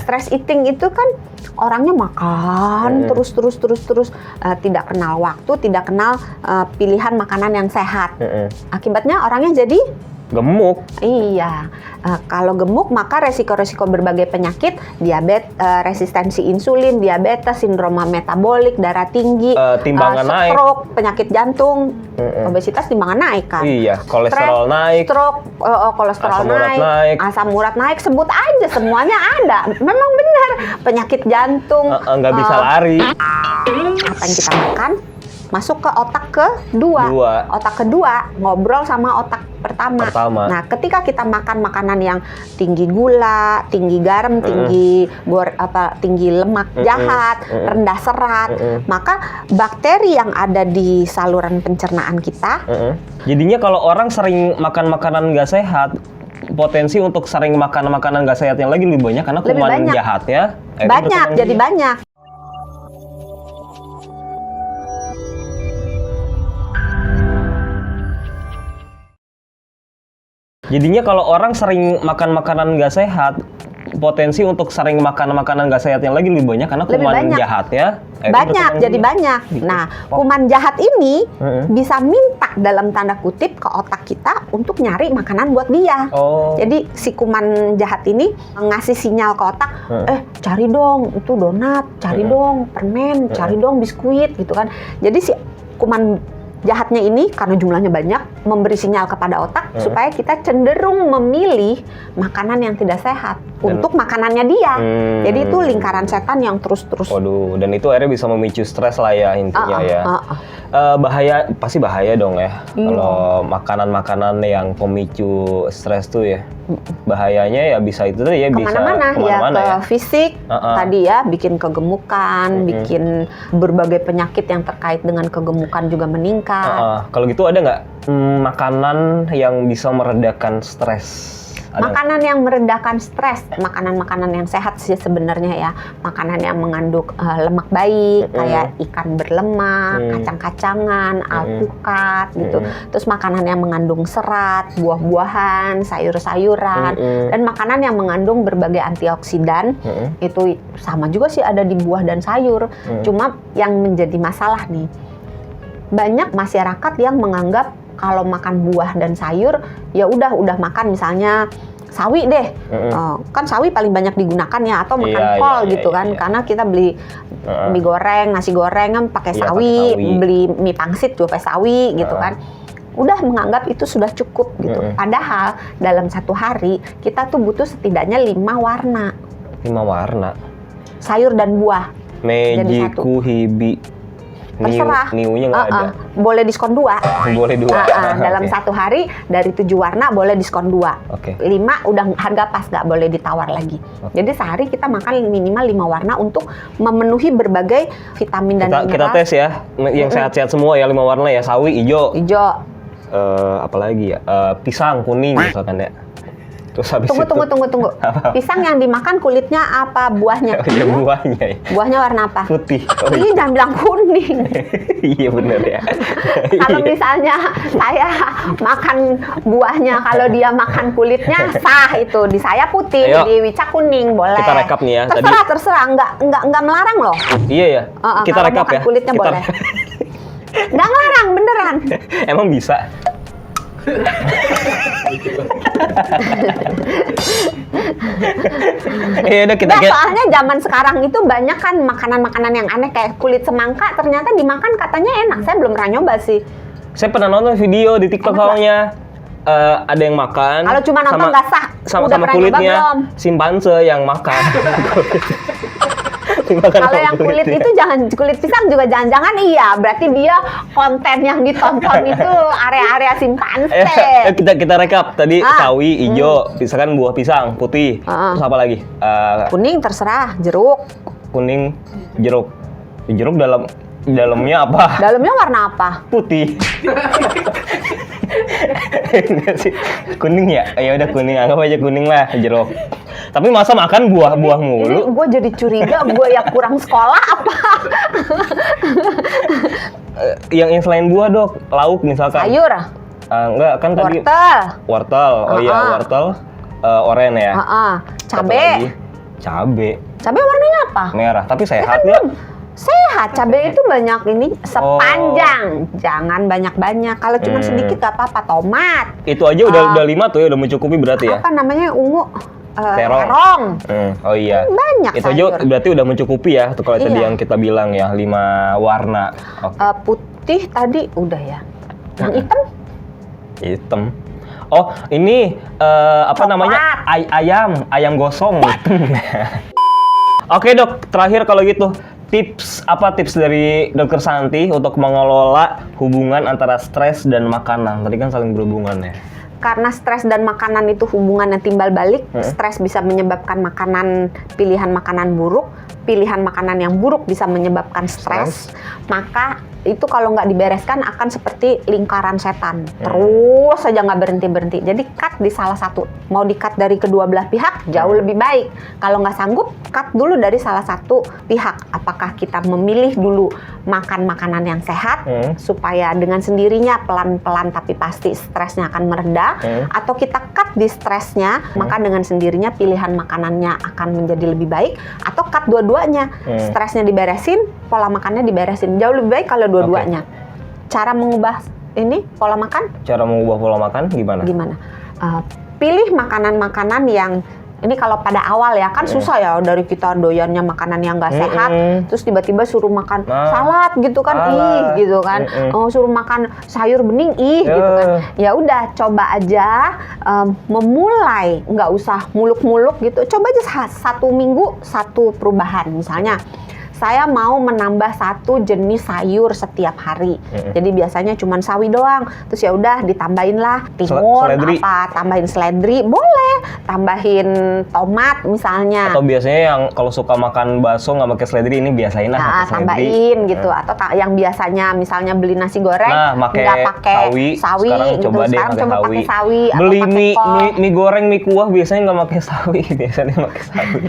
Stress eating itu kan orangnya makan terus, tidak kenal waktu, tidak kenal pilihan makanan yang sehat. Akibatnya orangnya jadi gemuk. Iya, kalau gemuk maka resiko-resiko berbagai penyakit, diabetes, resistensi insulin, diabetes, sindrom metabolik, darah tinggi, timbangan naik, stroke, penyakit jantung, obesitas timbangan naik kan. Iya, kolesterol naik, stroke, kolesterol asam urat naik, asam urat naik, sebut aja semuanya ada. Memang benar, penyakit jantung. Nggak bisa lari. Apa yang kita makan masuk ke otak kedua. Otak kedua ngobrol sama otak pertama. Nah, ketika kita makan makanan yang tinggi gula, tinggi garam, tinggi lemak jahat, rendah serat, maka bakteri yang ada di saluran pencernaan kita. Jadinya kalau orang sering makan makanan nggak sehat, potensi untuk sering makan makanan nggak sehat yang lagi lebih banyak karena kuman jahatnya jadi banyak. Jadinya kalau orang sering makan makanan nggak sehat, potensi untuk sering makan makanan nggak sehat yang lagi lebih banyak karena kuman jahatnya jadi banyak. Gitu. Nah, kuman jahat ini bisa minta dalam tanda kutip ke otak kita untuk nyari makanan buat dia. Jadi si kuman jahat ini ngasih sinyal ke otak, cari dong itu donat, cari dong permen, cari dong biskuit gitu kan. Jadi si kuman jahatnya ini karena jumlahnya banyak memberi sinyal kepada otak supaya kita cenderung memilih makanan yang tidak sehat untuk makanannya dia. Jadi itu lingkaran setan yang terus-terus. Waduh, dan itu akhirnya bisa memicu stres lah ya intinya ya. Pasti bahaya dong ya kalau makanan-makanan yang pemicu stres tuh ya. Bahayanya ya bisa itu tadi ya, kemana-mana ya, ke fisik tadi ya, bikin kegemukan, bikin berbagai penyakit yang terkait dengan kegemukan juga meningkat. Kalau gitu ada nggak makanan yang bisa meredakan stres? Makanan yang meredakan stres, makanan-makanan yang sehat sih sebenarnya ya. Makanan yang mengandung lemak baik, kayak ikan berlemak, kacang-kacangan, alpukat gitu. Terus makanan yang mengandung serat, buah-buahan, sayur-sayuran, dan makanan yang mengandung berbagai antioksidan. Itu sama juga sih ada di buah dan sayur. Cuma yang menjadi masalah nih, banyak masyarakat yang menganggap kalau makan buah dan sayur ya udah makan misalnya sawi deh, kan sawi paling banyak digunakan ya, atau makan kol gitu kan, karena kita beli mie goreng, nasi goreng kan pakai sawi, beli mie pangsit juga pakai sawi gitu kan. Udah menganggap itu sudah cukup gitu. Padahal dalam satu hari kita tuh butuh setidaknya 5 warna. 5 warna. Sayur dan buah. Meiji, kuhibi. Terserah. Niunya nggak ada. Boleh diskon 2. Boleh 2. Dalam satu hari dari 7 warna boleh diskon 2. 5 udah harga pas, nggak boleh ditawar lagi. Jadi sehari kita makan minimal 5 warna untuk memenuhi berbagai vitamin dan mineral. Kita tes ya, yang sehat-sehat semua ya, 5 warna ya, sawi hijau. Apalagi ya, pisang kuning misalkan ya. Terus habis tunggu. Pisang yang dimakan kulitnya apa buahnya? Ya buahnya ya. Buahnya warna apa? Putih. Ini jangan bilang kuning. Iya benar ya. Kalau misalnya saya makan buahnya, kalau dia makan kulitnya sah itu. Di saya putih, di Wicak kuning, boleh. Kita rekap nih ya. Terserah, nggak melarang loh. Iya ya. Kita rekap ya. Kulitnya boleh. Nggak ngelarang, beneran. Emang bisa? Soalnya zaman sekarang itu banyak kan makanan-makanan yang aneh kayak kulit semangka, ternyata dimakan katanya enak. Saya belum pernah nyoba sih. Saya pernah nonton video di TikTok soalnya. Ada yang makan. Kalau cuma nonton nggak sah. Sama kulitnya simpanse yang makan. Kalau yang kulit itu kulit pisang juga jangan-jangan berarti dia konten yang ditonton itu area-area simpanse. Kita rekap tadi sawi hijau, misalkan buah pisang putih. Terus apa lagi? Kuning terserah, jeruk. Kuning, jeruk. Jeruk dalamnya apa? Dalamnya warna apa? Putih. Kuning ya? Ya udah kuning, anggap aja kuning lah, jeruk. Tapi masa makan buah-buah mulu? Ini gue jadi curiga, gue yang kurang sekolah apa? Yang selain buah dok, lauk misalkan. Sayur? Enggak, kan tadi. Wortel. Wortel, wortel. Oren ya. Cabe. Cabe. Cabai warnanya apa? Merah, tapi Ya sehat kan nggak? belum. Sehat, cabai itu banyak ini sepanjang, jangan banyak-banyak. Kalau cuma sedikit gak apa-apa. Tomat. Itu aja udah 5 tuh ya, udah mencukupi berarti ya. Apa namanya ungu? Terong. Oh iya. Banyak itu sayur. aja berarti udah mencukupi ya. Tuh kalau tadi Iya. yang kita bilang ya 5 warna. Oke. Putih tadi udah ya. Yang hitam? Hitam. Oh ini apa Coklat. namanya ayam gosong. Oke dok, terakhir kalau gitu tips dari Dokter Santi untuk mengelola hubungan antara stres dan makanan? Tadi kan saling berhubungan ya. Karena stres dan makanan itu hubungannya timbal balik, stres bisa menyebabkan pilihan makanan buruk, pilihan makanan yang buruk bisa menyebabkan stres, maka itu kalau nggak dibereskan akan seperti lingkaran setan, terus saja nggak berhenti-berhenti. Jadi cut di salah satu, mau di-cut dari kedua belah pihak jauh lebih baik. Kalau nggak sanggup, cut dulu dari salah satu pihak. Apakah kita memilih dulu makan makanan yang sehat, supaya dengan sendirinya pelan-pelan tapi pasti stresnya akan mereda, atau kita cut di stresnya, maka dengan sendirinya pilihan makanannya akan menjadi lebih baik, atau cut dua-duanya, stresnya diberesin, pola makannya diberesin. Jauh lebih baik kalau dua-duanya. Cara mengubah ini pola makan? Cara mengubah pola makan gimana? Pilih makanan-makanan yang ini kalau pada awal ya kan susah ya, dari kita doyannya makanan yang nggak sehat, terus tiba-tiba suruh makan salad gitu kan, gitu kan, suruh makan sayur bening, gitu kan. Ya udah, coba aja memulai, nggak usah muluk-muluk gitu. Coba aja 1 minggu 1 perubahan, misalnya. Saya mau menambah 1 jenis sayur setiap hari. Jadi biasanya cuma sawi doang. Terus ya udah ditambahin lah timun, tambahin seledri, boleh. Tambahin tomat misalnya. Atau biasanya yang kalau suka makan bakso nggak pakai seledri, ini biasain lah pakai seledri. Tambahin gitu. Atau yang biasanya misalnya beli nasi goreng nggak pakai sawi sekarang gitu. Sekarang coba pakai sawi. Beli atau pakai mie goreng, mie kuah biasanya nggak pakai sawi, biasanya pakai sawi.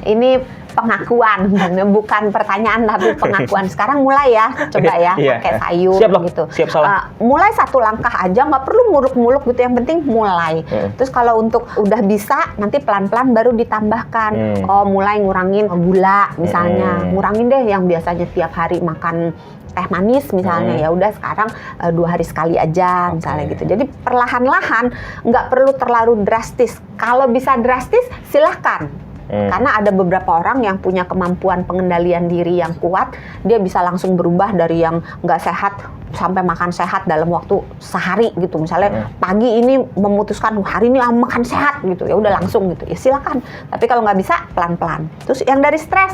Ini pengakuan, bukan pertanyaan tapi pengakuan. Sekarang mulai ya, coba ya pakai sayur. Siap loh, gitu. Siap salah. Mulai 1 langkah aja, nggak perlu muluk-muluk gitu. Yang penting mulai. Terus kalau untuk udah bisa, nanti pelan-pelan baru ditambahkan. Mulai ngurangin gula misalnya, ngurangin deh yang biasanya tiap hari makan teh manis misalnya, ya udah sekarang 2 hari sekali aja misalnya gitu. Jadi perlahan-lahan, nggak perlu terlalu drastis. Kalau bisa drastis silahkan. Karena ada beberapa orang yang punya kemampuan pengendalian diri yang kuat, dia bisa langsung berubah dari yang nggak sehat sampai makan sehat dalam waktu sehari gitu. Misalnya pagi ini memutuskan hari ini makan sehat gitu, ya udah langsung gitu. Ya silakan. Tapi kalau nggak bisa pelan-pelan. Terus yang dari stres,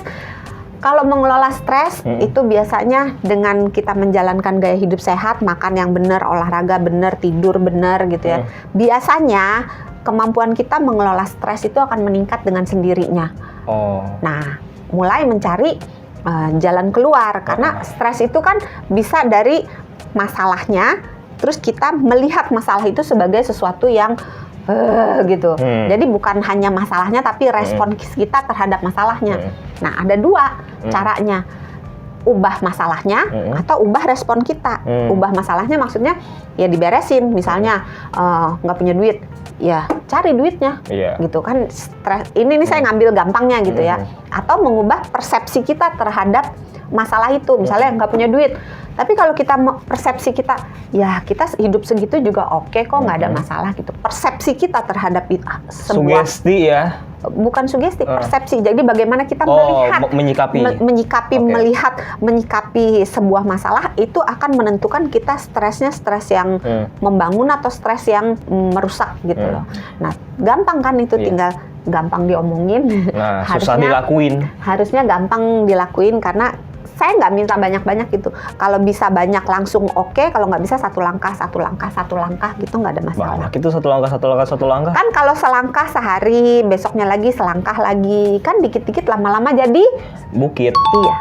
kalau mengelola stres itu biasanya dengan kita menjalankan gaya hidup sehat, makan yang benar, olahraga benar, tidur benar gitu ya. Biasanya kemampuan kita mengelola stres itu akan meningkat dengan sendirinya. Nah, mulai mencari jalan keluar, karena stres itu kan bisa dari masalahnya, terus kita melihat masalah itu sebagai sesuatu yang gitu. Jadi bukan hanya masalahnya, tapi respon kita terhadap masalahnya. Nah, ada 2 caranya. Ubah masalahnya atau ubah respon kita. Ubah masalahnya maksudnya ya diberesin. Misalnya nggak punya duit, ya cari duitnya, gitu kan. Stres. Ini saya ngambil gampangnya gitu ya. Atau mengubah persepsi kita terhadap masalah itu. Misalnya nggak punya duit, tapi kalau kita persepsi kita, ya kita hidup segitu juga oke kok, nggak ada masalah gitu. Persepsi kita terhadap sebuah sugesti ya. Bukan sugesti, persepsi. Jadi bagaimana kita melihat, menyikapi sebuah masalah itu akan menentukan kita stresnya stres yang membangun atau stres yang merusak gitu loh. Nah, gampang kan itu, tinggal gampang diomongin. Nah, susah dilakuin. Harusnya gampang dilakuin karena saya nggak minta banyak-banyak gitu. Kalau bisa banyak langsung oke, kalau nggak bisa 1 langkah gitu, nggak ada masalah. Banyak itu 1 langkah. Kan kalau selangkah sehari, besoknya lagi selangkah lagi, kan dikit-dikit lama-lama jadi bukit.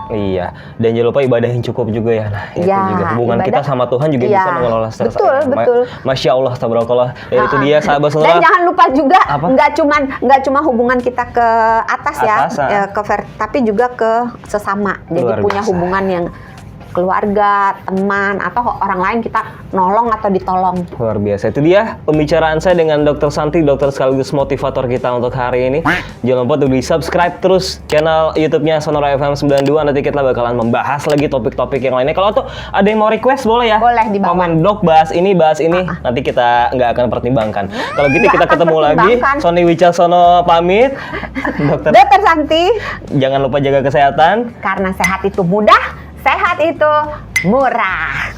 Iya. Dan jangan lupa ibadah yang cukup juga ya. Nah, itu juga hubungan kita sama Tuhan juga bisa mengelola stres. Betul. Masya Allah, tabarakallah. Ya, itu dia sahabat semua. Dan jangan lupa juga nggak cuma hubungan kita ke atas ya, tapi juga ke sesama. Jadi punya hubungan yang keluarga, teman, atau orang lain kita nolong atau ditolong. Luar biasa. Itu dia pembicaraan saya dengan Dr. Santi, dokter sekaligus motivator kita untuk hari ini. Jangan lupa untuk di-subscribe terus channel YouTube-nya Sonora FM 92. Nanti kita bakalan membahas lagi topik-topik yang lainnya. Kalau tuh ada yang mau request boleh ya? Boleh di bawah. Komen, Dok, bahas ini. Nanti kita nggak akan pertimbangkan. Kalau gitu Nggak kita akan ketemu lagi. pertimbangkan. Sony Wicaksono pamit. Dokter Santi, Jangan lupa jaga kesehatan. karena sehat itu mudah, sehat itu murah.